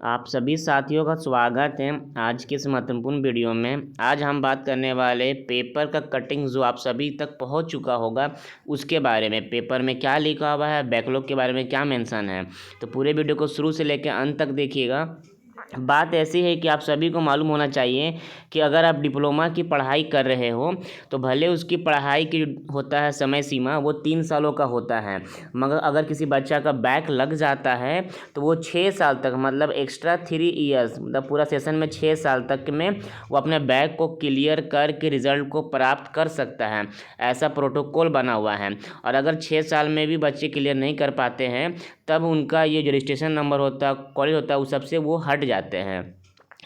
आप सभी साथियों का स्वागत है आज के इस महत्वपूर्ण वीडियो में। आज हम बात करने वाले पेपर का कटिंग जो आप सभी तक पहुंच चुका होगा उसके बारे में। पेपर में क्या लिखा हुआ है, बैकलॉग के बारे में क्या मेंशन है, तो पूरे वीडियो को शुरू से लेकर अंत तक देखिएगा। बात ऐसी है कि आप सभी को मालूम होना चाहिए कि अगर आप डिप्लोमा की पढ़ाई कर रहे हो तो भले उसकी पढ़ाई की होता है समय सीमा वो 3 सालों का होता है, मगर अगर किसी बच्चा का बैक लग जाता है तो वो 6 साल तक मतलब एक्स्ट्रा 3 ईयर्स मतलब पूरा सेशन में 6 साल तक में वो अपने बैक को क्लियर करके रिजल्ट को प्राप्त कर सकता है। ऐसा प्रोटोकॉल बना हुआ है। और अगर 6 साल में भी बच्चे क्लियर नहीं कर पाते हैं तब उनका ये जो रजिस्ट्रेशन नंबर होता है, कॉलेज होता है, उस सबसे वो हट जाते हैं।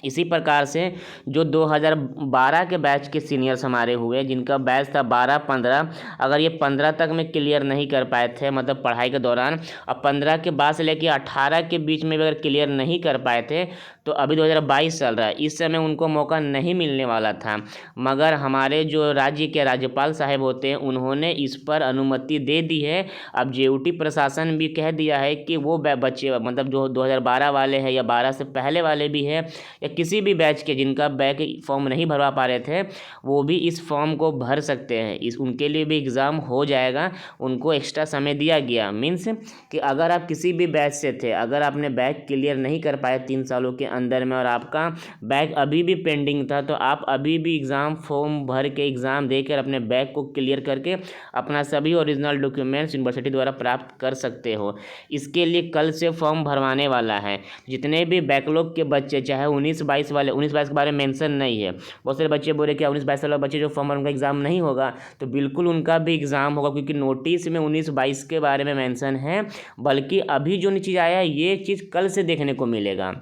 इसी प्रकार से जो 2012 के बैच के सीनियर्स हमारे हुए जिनका बैच था 12-15, अगर ये 15 तक में क्लियर नहीं कर पाए थे मतलब पढ़ाई के दौरान, और 15 के बाद से लेकर 18 के बीच में भी अगर क्लियर नहीं कर पाए थे तो अभी 2022 चल रहा है, इस समय उनको मौका नहीं मिलने वाला था। मगर हमारे जो राज्य के राज्यपाल साहब होते हैं उन्होंने इस पर अनुमति दे दी है। अब जेयूटी प्रशासन भी कह दिया है कि वो बच्चे मतलब जो 2012 वाले हैं या 12 से पहले वाले भी हैं या किसी भी बैच के जिनका बैक फॉर्म नहीं भरवा पा रहे थे वो भी इस फॉर्म को भर सकते हैं। इस उनके लिए भी एग्ज़ाम हो जाएगा, उनको एक्स्ट्रा समय दिया गया। मीन्स कि अगर आप किसी भी बैच से थे, अगर आपने बैक क्लियर नहीं कर पाए 3 सालों के अंदर में और आपका बैक अभी भी पेंडिंग था तो आप अभी भी एग्ज़ाम फॉर्म भर के एग्ज़ाम देकर अपने बैक को क्लियर करके अपना सभी ओरिजिनल डॉक्यूमेंट्स यूनिवर्सिटी द्वारा प्राप्त कर सकते हो। इसके लिए कल से फॉर्म भरवाने वाला है। जितने भी बैकलॉग के बच्चे चाहे 19-22 वाले, 19-22 के बारे में मेंशन नहीं है, बहुत सारे बच्चे बोले क्या 19-22 वाले बच्चे जो फॉर्म भर उनका एग्ज़ाम नहीं होगा, तो बिल्कुल उनका भी एग्ज़ाम होगा क्योंकि नोटिस में 19-22 के बारे में मेंशन है। बल्कि अभी जो चीज़ आया है ये चीज़ कल से देखने को मिलेगा।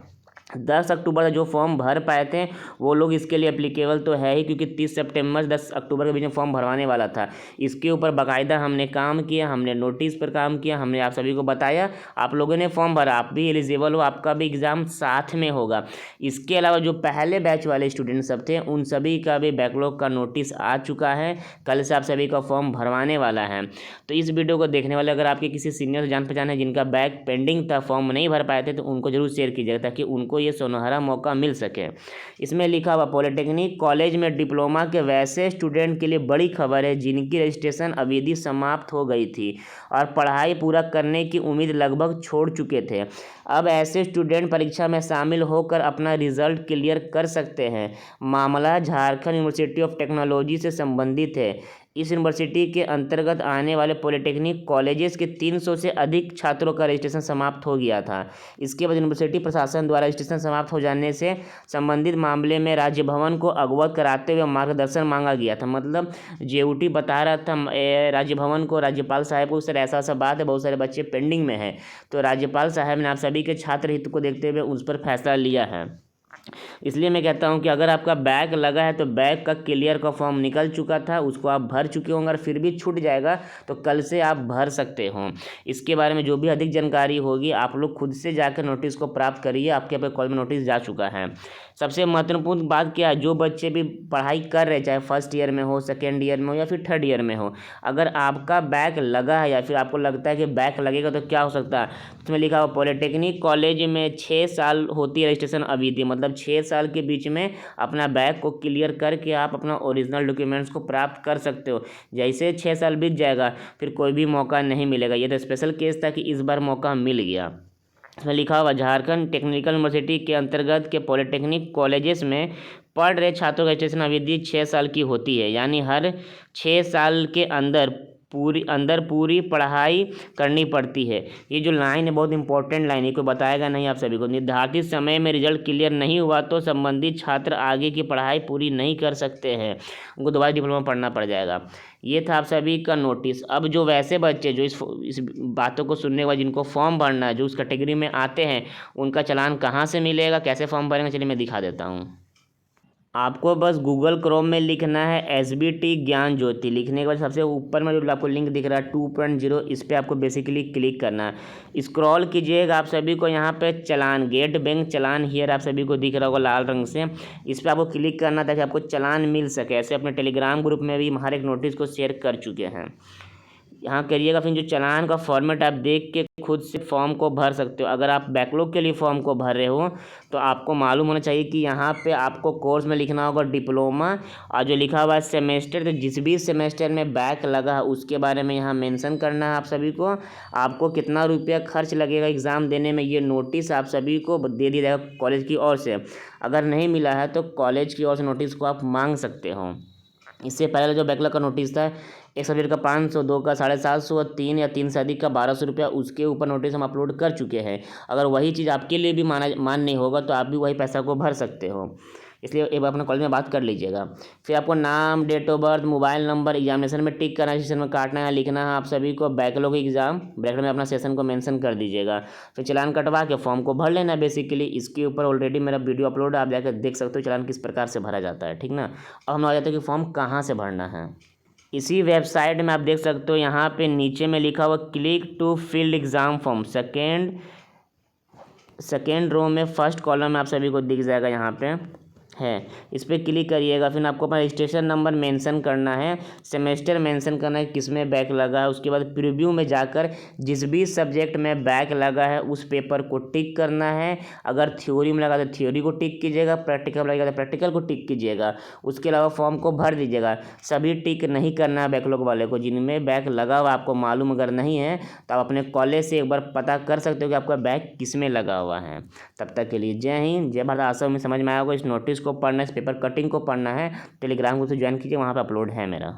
10 अक्टूबर जो फॉर्म भर पाए थे वो लोग इसके लिए एप्लीकेबल तो है ही, क्योंकि 30 सितंबर 10 अक्टूबर के बीच में फॉर्म भरवाने वाला था। इसके ऊपर बाकायदा हमने काम किया, हमने नोटिस पर काम किया, हमने आप सभी को बताया, आप लोगों ने फॉर्म भरा, आप भी एलिजिबल हो, आपका भी एग्ज़ाम साथ में होगा। इसके अलावा जो पहले बैच वाले स्टूडेंट सब थे उन सभी का भी बैकलॉग का नोटिस आ चुका है, कल से आप सभी का फॉर्म भरवाने वाला है। तो इस वीडियो को देखने वाले अगर आपके किसी सीनियर जान पहचान है जिनका बैक पेंडिंग था, फॉर्म नहीं भर पाए थे, तो उनको जरूर शेयर कीजिएगा ताकि उनको ये सुनहरा मौका मिल सके। इसमें लिखा हुआ पॉलिटेक्निक कॉलेज में डिप्लोमा के वैसे स्टूडेंट के लिए बड़ी खबर है जिनकी रजिस्ट्रेशन अवधि समाप्त हो गई थी और पढ़ाई पूरा करने की उम्मीद लगभग छोड़ चुके थे। अब ऐसे स्टूडेंट परीक्षा में शामिल होकर अपना रिजल्ट क्लियर कर सकते हैं। मामला झारखंड यूनिवर्सिटी ऑफ टेक्नोलॉजी से संबंधित है। इस यूनिवर्सिटी के अंतर्गत आने वाले पॉलिटेक्निक कॉलेजेस के 300 से अधिक छात्रों का रजिस्ट्रेशन समाप्त हो गया था। इसके बाद यूनिवर्सिटी प्रशासन द्वारा रजिस्ट्रेशन समाप्त हो जाने से संबंधित मामले में राज्य भवन को अवगत कराते हुए मार्गदर्शन मांगा गया था। मतलब जेयूटी बता रहा था राज्य भवन को, राज्यपाल साहब को, सर ऐसा ऐसा बात है, बहुत सारे बच्चे पेंडिंग में हैं। तो राज्यपाल साहब ने आप सभी के छात्र हित को देखते हुए उस पर फैसला लिया है। इसलिए मैं कहता हूं कि अगर आपका बैक लगा है तो बैक का क्लियर का फॉर्म निकल चुका था, उसको आप भर चुके होंगे, और फिर भी छूट जाएगा तो कल से आप भर सकते हो। इसके बारे में जो भी अधिक जानकारी होगी आप लोग खुद से जाकर नोटिस को प्राप्त करिए, आपके पे कॉलेज में नोटिस जा चुका है। सबसे महत्वपूर्ण बात क्या है, जो बच्चे भी पढ़ाई कर रहे चाहे फर्स्ट ईयर में हो, सेकेंड ईयर में हो या फिर थर्ड ईयर में हो, अगर आपका बैक लगा है या फिर आपको लगता है कि बैक लगेगा तो क्या हो सकता है, इसमें लिखा हुआ पॉलिटेक्निक कॉलेज में 6 साल होती है रजिस्ट्रेशन अवधि, मतलब 6 साल के बीच में अपना बैक को क्लियर करके आप अपना ओरिजिनल डॉक्यूमेंट्स को प्राप्त कर सकते हो। जैसे 6 साल बीत जाएगा फिर कोई भी मौका नहीं मिलेगा। ये तो स्पेशल केस था कि इस बार मौका मिल गया। इसमें लिखा हुआ झारखंड टेक्निकल यूनिवर्सिटी के अंतर्गत के पॉलिटेक्निक कॉलेजेस में पढ़ रहे छात्रों का रजिस्ट्रेशन अवधि 6 साल की होती है, यानी हर 6 साल के अंदर पूरी पढ़ाई करनी पड़ती है। ये जो लाइन है बहुत इंपॉर्टेंट लाइन है, कोई बताएगा नहीं आप सभी को। निर्धारित समय में रिजल्ट क्लियर नहीं हुआ तो संबंधित छात्र आगे की पढ़ाई पूरी नहीं कर सकते हैं, उनको दोबारा डिप्लोमा पढ़ना पड़ जाएगा। ये था आप सभी का नोटिस। अब जो वैसे बच्चे जो इस बातों को सुनने के बाद जिनको फॉर्म भरना है, जो उस कैटेगरी में आते हैं, उनका चालान कहाँ से मिलेगा, कैसे फॉर्म भरेंगे, चलिए मैं दिखा देता हूँ। आपको बस गूगल क्रोम में लिखना है SBT ज्ञान ज्योति। लिखने के बाद सबसे ऊपर में जो आपको लिंक दिख रहा है 2.0, इस पर आपको बेसिकली क्लिक करना है। स्क्रॉल कीजिएगा, आप सभी को यहाँ पे चलान, गेट बैंक चलान हियर आप सभी को दिख रहा होगा लाल रंग से, इस पर आपको क्लिक करना ताकि आपको चलान मिल सके। ऐसे अपने टेलीग्राम ग्रुप में भी हमारे एक नोटिस को शेयर कर चुके हैं। यहाँ करिएगा। फिर जो चालान का फॉर्मेट आप देख के खुद से फॉर्म को भर सकते हो। अगर आप बैकलॉग के लिए फॉर्म को भर रहे हो तो आपको मालूम होना चाहिए कि यहाँ पे आपको कोर्स में लिखना होगा डिप्लोमा, और जो लिखा हुआ है सेमेस्टर, तो जिस भी सेमेस्टर में बैक लगा है उसके बारे में यहाँ मेंशन करना है आप सभी को। आपको कितना रुपया खर्च लगेगा एग्ज़ाम देने में, ये नोटिस आप सभी को दे दिया जाएगा कॉलेज की ओर से। अगर नहीं मिला है तो कॉलेज की ओर से नोटिस को आप मांग सकते हो। इससे पहले जो बैकलॉग का नोटिस था, एक सब्जेक्ट का 500, 2 का 750, 3 या 3 से अधिक का 1200 रुपया, उसके ऊपर नोटिस हम अपलोड कर चुके हैं। अगर वही चीज़ आपके लिए भी मान नहीं होगा तो आप भी वही पैसा को भर सकते हो। इसलिए एक बार अपने कॉलेज में बात कर लीजिएगा। फिर आपको नाम, date of birth, mobile number, examination में टिक करना है, सेशन में काटना है, लिखना है आप सभी को बैकलॉग एग्जाम, ब्रैकेट में अपना सेशन को मेंशन कर दीजिएगा। फिर चालान कटवा के फॉर्म को भर लेना है बेसिकली। इसके ऊपर ऑलरेडी मेरा वीडियो अपलोड है, आप जाकर देख सकते हो चालान किस प्रकार से भरा जाता है, ठीक ना। अब हम आ जाते हैं कि फॉर्म कहाँ से भरना है। इसी वेबसाइट में आप देख सकते हो, यहाँ पे नीचे में लिखा हुआ click to filled exam form, second row में फर्स्ट कॉलम में आप सभी को दिख जाएगा, यहाँ पे है, इस पर क्लिक करिएगा। फिर आपको अपना रजिस्ट्रेशन नंबर मेंशन करना है, सेमेस्टर मेंशन करना है किस में बैक लगा है। उसके बाद प्रीव्यू में जाकर जिस भी सब्जेक्ट में बैक लगा है उस पेपर को टिक करना है। अगर थ्योरी में लगा तो थ्योरी को टिक कीजिएगा, प्रैक्टिकल लगेगा तो प्रैक्टिकल को टिक कीजिएगा। उसके अलावा फॉर्म को भर दीजिएगा। सभी टिक नहीं करना है बैकलॉग वाले को, जिनमें बैक लगा हुआ आपको मालूम अगर नहीं है तो आप अपने कॉलेज से एक बार पता कर सकते हो कि आपका बैक किस में लगा हुआ है। तब तक के लिए जय हिंद, जय भारत। आशा में समझ में आया होगा। इस नोटिस को पढ़ना है, इस पेपर कटिंग को पढ़ना है, टेलीग्राम ग्रुप से ज्वाइन कीजिए, वहाँ पे अपलोड है मेरा।